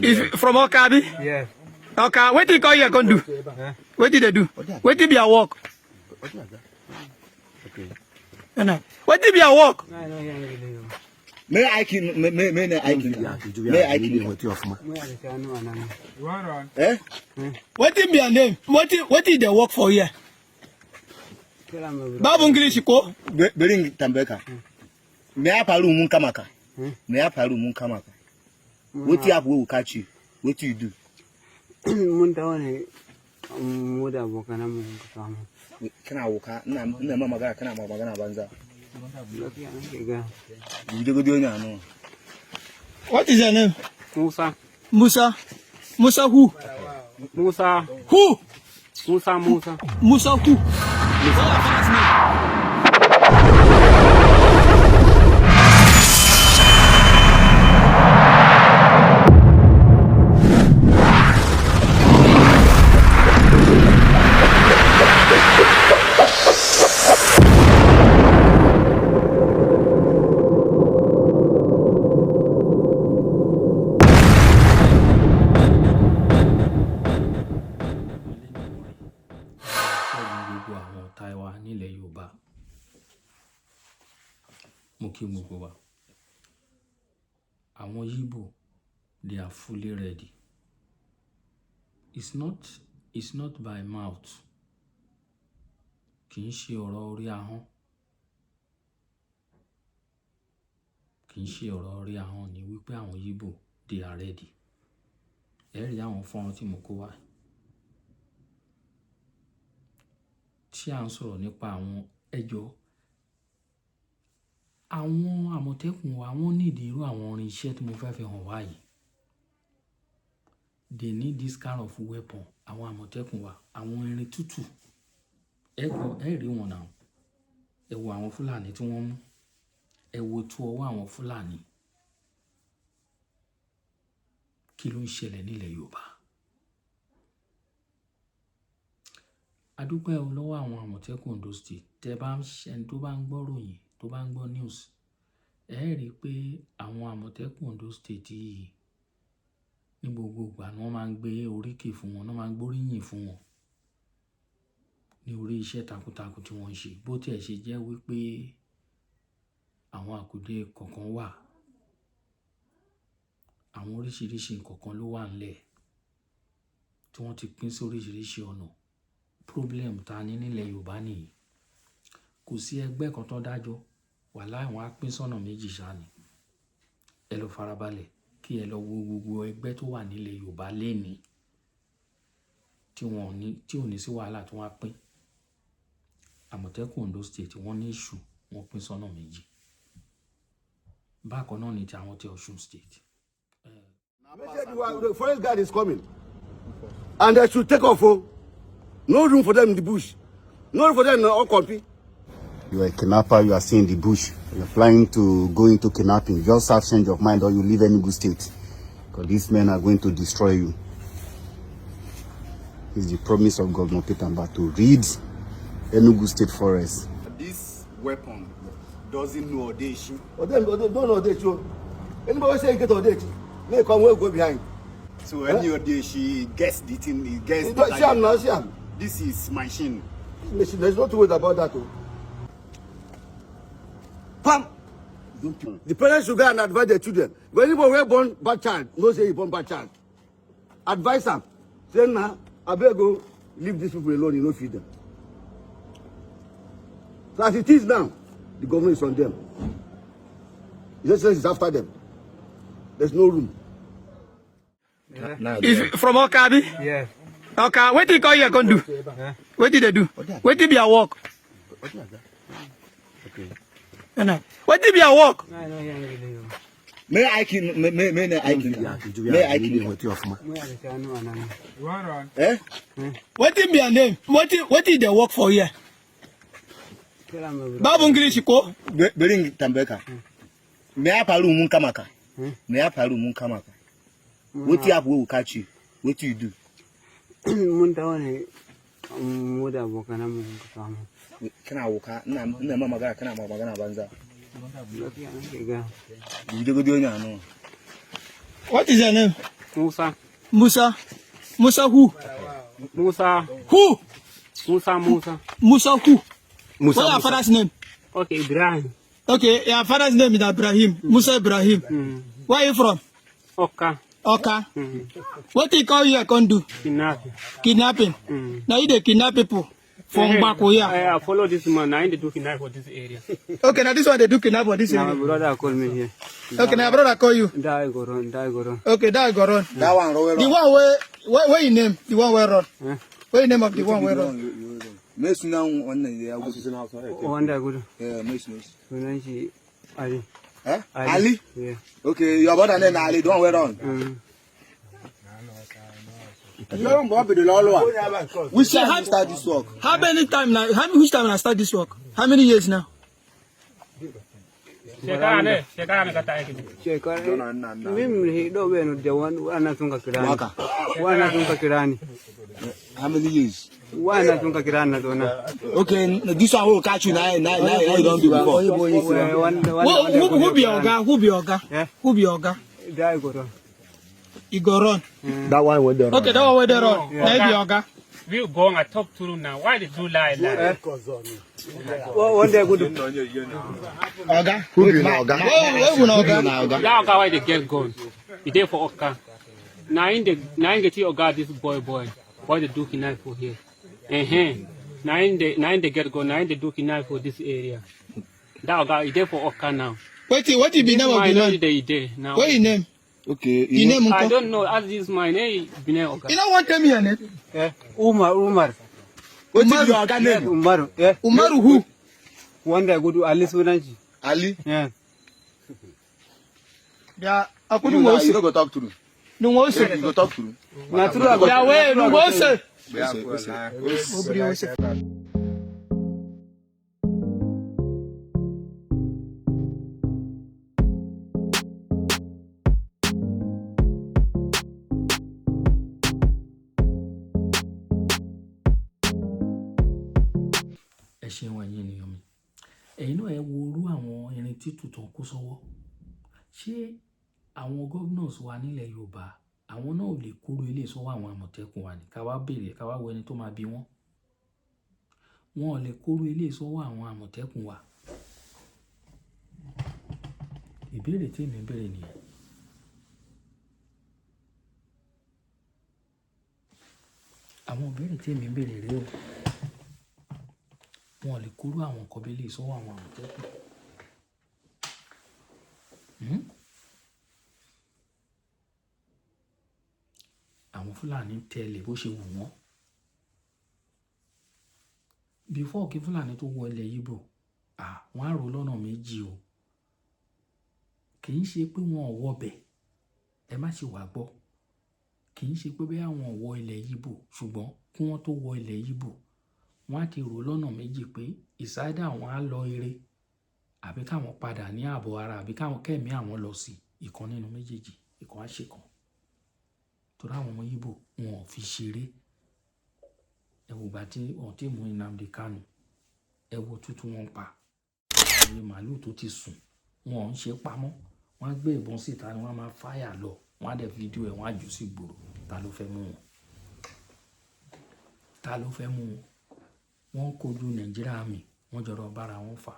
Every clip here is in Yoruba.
Is from Okabi? Yes. Okay, what did you call you can do? What did they do? What did be a walk? Okay. What did be a walk? May I can What did be a name? What did they work for here? Babu English ko? Bring Tambeka. May I paru munkamaka? May I paru munkamaka? What you have will catch you? What do you do? Muntaone muda bokana mungu. Can I walk out? No, Mamma, can I Magana Banza? What is your name? Musa. Musa. Musa who? Musa. Who? Musa. Musa who? Àwọn Yibo, they are fully ready. It's not by mouth. Kì í ṣe ọ̀rọ̀ orí ahọ́n. Kì í ṣe ọ̀rọ̀ orí ahọ́n ni wípé àwọn Yibo, they are ready. Ẹ rí àwọn fọ́nrán tí mo kó wá. Tí à ń sọ̀rọ̀ nípa àwọn ẹjọ́. Àwọn Àmọ̀tẹ́kùn wa wọ́n need irú àwọn orin iṣẹ́ tí mo fẹ́ fi hàn wá yìí. They need this kind of weapon. Àwọn Àmọ̀tẹ́kùn wa, àwọn irin tútù. Ẹ rí wọn náà. Ẹ wo àwọn Fúlàní tí wọ́n mú. Ẹ wo tú ọwọ́ àwọn Fúlàní. Kí ló ń ṣẹlẹ̀ nílẹ̀ Yorùbá? A dúpẹ́ lọ́wọ́ àwọn Àmọ̀tẹ́kùn Ondo State. Tẹ́ bá ń ṣẹni tó bá ń gbọ́ ròyìn, tó bá ń gbọ́ news, ẹ rí pé àwọn Àmọ̀tẹ́kùn Ondo State yìí ní gbogbo ìgbà ni wọ́n máa ń gbé oríkì fún wọn, wọ́n máa ń gbóríyìn fún wọn ní orí iṣẹ́ takuntakun tí wọ́n ń ṣe. Bó tiẹ̀ ṣe jẹ́ wípé àwọn àkùdé kọ̀ọ̀kan wà, àwọn oríṣiríṣi nǹkan ló wà ńlẹ̀ tí wọ́n ti pín sí oríṣiríṣi ọ̀nà. Problem ta ní nílẹ̀ Yorùbá nìyí. Kò sí ẹgbẹ́ kan tó dájọ́, wàláhì wọ́n á pín sọ́nà méjì ṣáá ni. Ẹ lọ farabalẹ̀ kí ẹ lọ wo gbogbo ẹgbẹ́ tó wà nílẹ̀ Yorùbá lénìí tí ò ní sí wàhálà tí wọ́n á pín. Àmọ̀tẹ́kùn Ondo State wọ́n ní issue, wọ́n pín sọ́nà méjì. Bákan náà ni ti àwọn ti Ọ̀ṣun State. The forest guard is coming and they should take off. No room for them in the bush. No room for them in all country. You are a kidnapper, you are still in the bush. You are planning to go into kidnapping. Just have change of mind or you leave Enugu State. Because these men are going to destroy you. It's the promise of Governor Peter Mba to rid Enugu State Forest. This weapon doesn't know Odechi. Don't know Odechi. Anybody say get Odechi, they come well go behind. So any Odechi gets the thing, he gets the This is machine. There's no two ways about that. Pam! The parents should go and advise their children. When anybody will born bad child, no say he born bad child. Advise them. Say now, I better go leave these people alone, you know, feed them. So as it is now, the government is on them. His Excellency is after them. There's no room. Is from Okabi? Yes. Okay, what did you call you can do? What did they do? What did be a walk? Okay. What did be a walk? May I can What did be a name? What did they work for here? Babu English ko? Bring Tambeka. May I paru munkamaka? May I paru munkamaka? What you have will catch you? What do you do? Muntaone muda bokana mungu. Can I walk out? No, Mamma, can I Magana Banza? Look at What is your name? Musa. Musa. Musa who? Musa. Who? Musa. Musa who? Musa. What's your father's name? Okay, Ibrahim. Okay, your father's name is Ibrahim. Musa Ibrahim. Where are you from? Oka. Okay. What do you call you? I can do Kidnapping. kidnapping. Now you dey kidnap people from Bakoya. I follow this man. I need to do kidnap for this area. Okay, now this one they do kidnap for this Now area. my brother called me here. Okay, now brother call you. Die go run. Okay, that go run. That one, roll The one where you name? The one where run? Where you name of the one where run? Mason now on the One day go. yeah, Mason. Sunan shi Ali. Huh? Ali? Yeah. Okay, your brother name Ali, don't wear on. We shall have start this work. How many time now? Which time I start this work? How many years now? Shekara mimi do beno de wana tunga kirani. Wana tunga kirani. How many years? Wana tunga kirani na dona. Okay, this one will catch you now you don't do before. Who be Oga? Who be Oga? Yeah. Who be Oga? Die go run. He go run. That one went there. Okay, that one where they run. Now he be Oga. We go and talk to you now. Why did you lie? One day go do. Oga. Who be Oga? Where we Oga? That Oga why they get gone. He there for Oka. Now in get your Oga this boy. Why they do knife for here? Now in they get gone. Now in they do knife for this area. That Oga he there for Oka now. What he be name of the man? They there now. Where he name? Okay, He name I Unko? don't know. As this my name, Bine Oga. You don't want to tell me your name? Umar. what is your Oga name? Umar. Yeah. Umaru who? One day go do Ali sunan shi. Ali? Yeah. Yeah, I You couldn't now, watch you it. don't go talk to me. No one say. You go talk to me. Na true I go. Yeah, wait, no one say. Obri, ẹ ṣeun ẹ̀yin ènìyàn mi ẹ̀yin náà ẹ wo orú àwọn irin títù tó ń kó sọ́wọ́ ṣé àwọn governors wa nílẹ̀ Yorùbá àwọn náà ò lè kóró ilé sọ́wọ́ àwọn àmọ̀tẹ́kùn wa ní ká wá béèrè ká wá wo ẹni tó máa bí wọ́n wọn ò lè kóró ilé sọ́wọ́ àwọn àmọ̀tẹ́kùn wa ìbéèrè tí èmi ń béèrè nìyẹn àwọn ìbéèrè tí èmi ń béèrè rèé o wọn lè kúrò àwọn nǹkan bí lè sọ́wọ́ àwọn àmọ̀tẹ́kùn àwọn Fúlàní tẹ̀lé bó ṣe wù wọ́n before kí Fúlàní tó wọ ilẹ̀ Yíbò wọ́n á rò lọ́nà méjì o kì í ṣe pé wọn ò wọbẹ̀ ẹ má ṣe wá gbọ́ kì í ṣe pé bẹ́ẹ̀ àwọn wọ ilẹ̀ Yíbò ṣùgbọ́n kí wọ́n tó wọ ilẹ̀ Yíbò wọ́n á ti rò lọ́nà méjì pé ìsáídà àwọn á lọ ire àbí káwọn padà ní ààbò ara àbí káwọn kẹ́mí àwọn lọ sí ìkan nínú méjèèjì ìkan á ṣe kan torí àwọn ọmọ Yíbò wọn ò fi ṣeré ẹ wò gbà tí wọn ti mú Nnamdi Kanu ẹ wo tútù wọn pa àwọn màálùú tó ti sùn wọn ò ń ṣe pamọ́ wọ́n á gbé ìbọn síta ni wọ́n máa fáyà lọ wọ́n á dẹ̀ fídíò ẹ̀ wọ́n á jù sí gbòòrò ta ló fẹ́ mú wọn wọ́n kojú Nàìjíríà mi wọ́n jọrọ bára wọn fà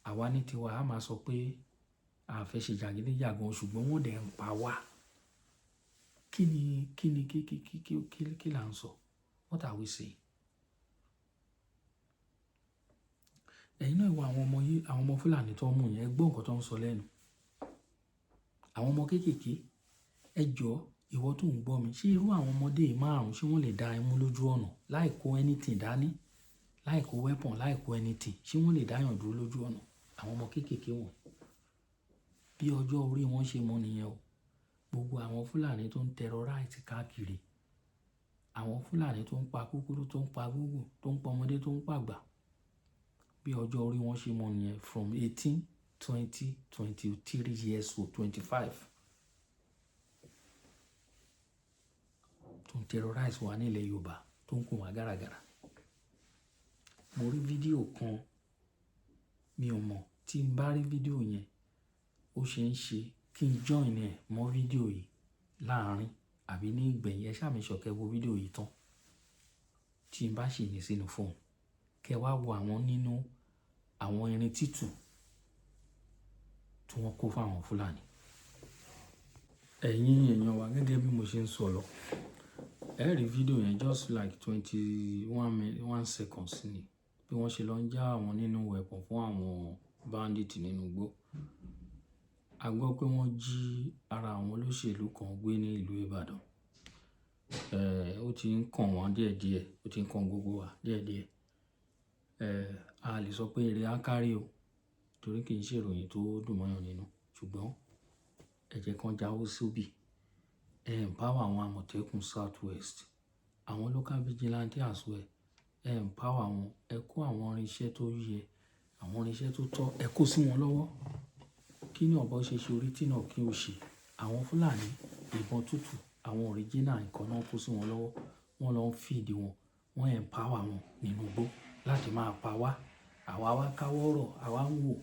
àwa ní tiwa a máa sọ pé a fẹ́ ṣe jàgídíjàgan ṣùgbọ́n wọ́n dẹ̀ ń pa wá kí là ń sọ what are we saying ẹ̀yin náà ìwọ àwọn ọmọ Fúlàní tó mú yẹn gbọ́ nǹkan tó ń sọ lẹ́nu àwọn ọmọ kéékèèké ẹ jọ̀ọ́ ìwọ tó ń gbọ́ mi ṣé irú àwọn ọmọdé márùn ṣé wọ́n lè dá ẹmú lójú ọ̀nà láì kó anything dání láì kó weapon láì kó anything ṣé wọ́n lè dáyàn dúró lójú ọ̀nà àwọn ọmọ kéékèèké wọn bí ọjọ́ orí wọn ṣe mọ nìyẹn o gbogbo àwọn Fúlàní tó ń terrorize káàkiri àwọn Fúlàní tó ń pa kúkúrú tó ń pa gúgù tó ń pa ọmọdé tó ń pàgbà bí ọjọ́ orí wọn ṣe mọ nìyẹn from 18, 20, 23 years old 25 tó ń terrorize wa ní ilẹ̀ Yorùbá tó ń kún wa gàràgàrà mo rí fídíò kan mi ò mọ̀ tí n bá rí fídíò yẹn ó ṣe ń ṣe kí n join ẹ̀ mọ́ fídíò yìí láàárín àbí ní ìgbẹ̀yìn ẹ ṣàmì ṣọ̀kẹ́ wo fídíò yìí tán tí n bá ṣì ní sínú fóònù kẹ wá wo àwọn nínú àwọn irin títù tí wọ́n kó fáwọn Fúlàní. Ẹ̀yin èèyàn wa gẹ́gẹ́ bí mo ṣe ń sọ lọ ẹ rí fídíò yẹn just like 21 seconds ni bí wọ́n ṣe lọ ń já àwọn nínú weapon fún àwọn bandit nínú igbó. A gbọ́ pé wọ́n jí ara àwọn olóṣèlú kan gbé ní ìlú Ìbàdàn. Ó ti ń kàn wọ́n díẹ̀díẹ̀, ó ti ń kàn gbogbo wa díẹ̀díẹ̀. A lè sọ pé eré á kárí o torí kì í ṣe ìròyìn tó dùn mọ́yàn nínú ṣùgbọ́n ẹ jẹ́ kán jáwọ́ sóbì. Empower àwọn Àmọ̀tẹ́kùn South West, àwọn local vigilante as well. Empower wọn, ẹ kó àwọn irinṣẹ́ tó yẹ, àwọn irinṣẹ́ tó tọ́, ẹ kó sí wọn lọ́wọ́. Kí ni ọ̀bọ ṣe orí tí náà kí o ṣe? Àwọn Fúlàní ìbọn tútù, àwọn original nǹkan náà kó sí wọn lọ́wọ́. Wọ́n lọ ń feed wọn, wọ́n empower wọn nínú igbó láti máa pa wá. Àwa wá káwọ́rọ̀, àwa ń wò.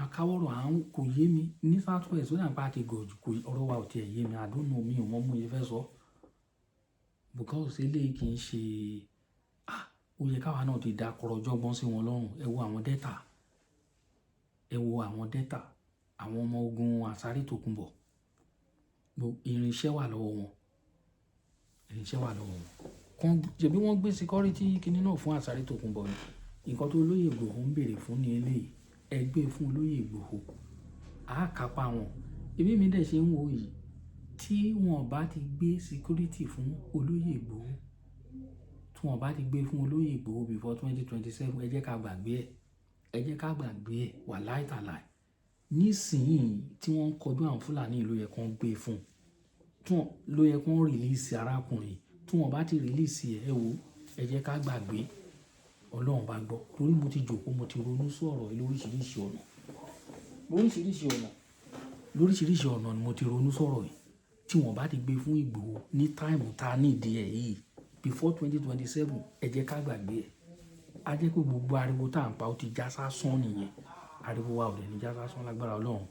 Akáwọ́rọ̀ kò yé mi ní South West ó dà pé àti gòjù kò ọ̀rọ̀ wa ò tiẹ̀ yé mi. I don't know mi ò mọ̀ mú ìfẹ́ sọ. Because eléyìí kì í ṣe ó yẹ káwa náà ti da kọ̀rọ̀jọ́gbọ́n sí wọn lọ́rùn. Ẹ wo àwọn dẹ́tà, ẹ wo àwọn dẹ́tà, àwọn ọmọ ogun àsáré tòkunbọ̀. Irinṣẹ́ wà lọ́wọ́ wọn, irinṣẹ́ wà lọ́wọ́ wọn. Ṣebí wọ́n gbé security kinní náà fún àsáré tòkunbọ̀ ni. Nǹkan tó olóyè Ìgbòho ń béèrè fún ní eléyìí ẹ gbé fún olóyè Ìgbòho. A kápá wọn. Èmi mi dẹ̀ ṣe ń wo yìí tí wọ́n bá ti gbé security fún olóyè Ìgbòho, tí wọ́n bá ti gbé fún olóyè Ìgbòho before 2027 ẹ jẹ́ ká gbàgbé ẹ̀, ẹ jẹ́ ká gbàgbé ẹ̀ wà láìtàláì. Nísìnyí tí wọ́n ń kọjú àwọn Fúlàní ló yẹ kó ń gbé fún, ló yẹ kó ń release arákùnrin. Tí wọ́n bá ti release ẹ̀ wò ẹ jẹ́ ká gbàgbé. Ọlọ́run bá gbọ́ torí mo ti jókòó mo ti ronú sọ̀rọ̀ lóríṣiríṣi ọ̀nà, lóríṣiríṣi ọ̀nà ni mo ti ronú sọ̀rọ̀ yìí. Tí wọ́n bá ti gbé fún Ìgbòho ní táìmù tá a nídìí ẹ̀ yìí before 2027 ẹ jẹ́ ká gbàgbé ẹ̀. A jẹ́ pé gbogbo ariwo tá à ń pa ó ti já sásán nìyẹn. Ariwo wa ò dẹ̀ ní já sásán lágbára Ọlọ́run.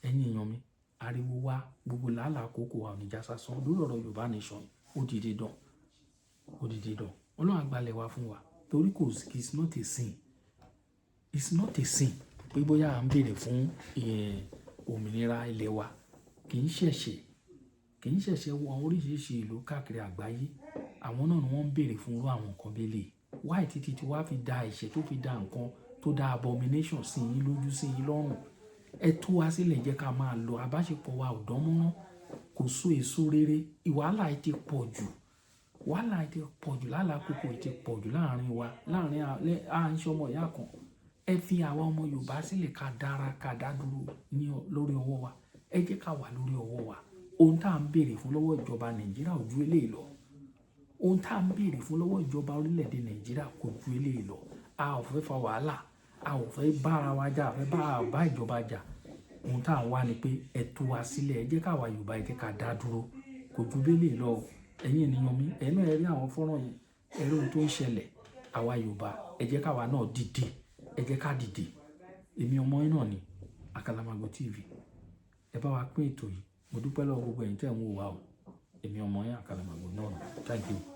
Ẹ̀yin èèyàn mi, ariwo wa gbogbo làálàá kókó wa ò ní já sásán lórí ọ̀rọ̀ Yorùbá nation. Ó di dídán, ó di dídán. Ọlọ́run àgbàlẹ̀ wa fún wa torí it's not a sin, it's not a sin pé bóyá à ń béèrè fún òmìnira ilẹ̀ wa. Kì í ṣẹ̀ṣẹ̀ wọ oríṣiríṣi ìlú káàkiri àgbáyé. Àwọn náà ni wọ́n ń béèrè fún irú àwọn nǹkan bẹ́lẹ̀. Why títí tí wàá fi da ẹ̀ṣẹ̀ tó fi da nǹkan tó da abomination sí yín lójú sí yín lọ́rùn. Ẹ tú wa sílẹ̀ jẹ́ ká máa lọ. Àbáṣepọ̀ wa ò dán mọ́rán, kò so èso rere. Ìwàhálà yìí ti pọ̀ jù, wàhálà yìí ti pọ̀ jù, lálàá kókó yìí ti pọ̀ jù láàrin wa, láàrin àìṣe ọmọ ìyá kan. Ẹ fi àwa ọmọ Yorùbá sílẹ̀ ká dára ká dá dúró lórí ọwọ́ wa. Ẹ jẹ́ ká wà lórí ọwọ́ wa. Ohun tá à ń béèrè fún lọ́wọ́ ìjọba Nàìjíríà ò ju eléyìí lọ. Ohun tá à ń béèrè fún lọ́wọ́ ìjọba orílẹ̀-èdè Nàìjíríà kò ju eléyìí lọ. A ò fẹ́ fa wàhálà, a ò fẹ́ bá ara wa jà, a fẹ́ bá ìjọba jà. Ohun tá à ń wá ni pé ẹ tú wa sílẹ̀, ẹ jẹ́ ká wà Yorùbá, ẹ jẹ́ ká dá dúró. Kò ju eléyìí lọ. Ẹ̀yin ènìyàn mi, ẹ náà ẹ rí àwọn fọ́nrán yẹn, ẹ rí ohun tó ń ṣẹlẹ̀. Àwa Yorùbá, ẹ jẹ́ ká wa náà dìde, ẹ jẹ́ ká dìde. Èmi ọmọ yín náà ni Àkàlàmàgbò TV. Ẹ bá wa pín ètò yìí. Mo dúpẹ́ lọ́wọ́ gbogbo ẹ̀yin tẹ́ ń wò wá o. Èmi ọmọ yín Àkàlàmàgbò náà. Thank you.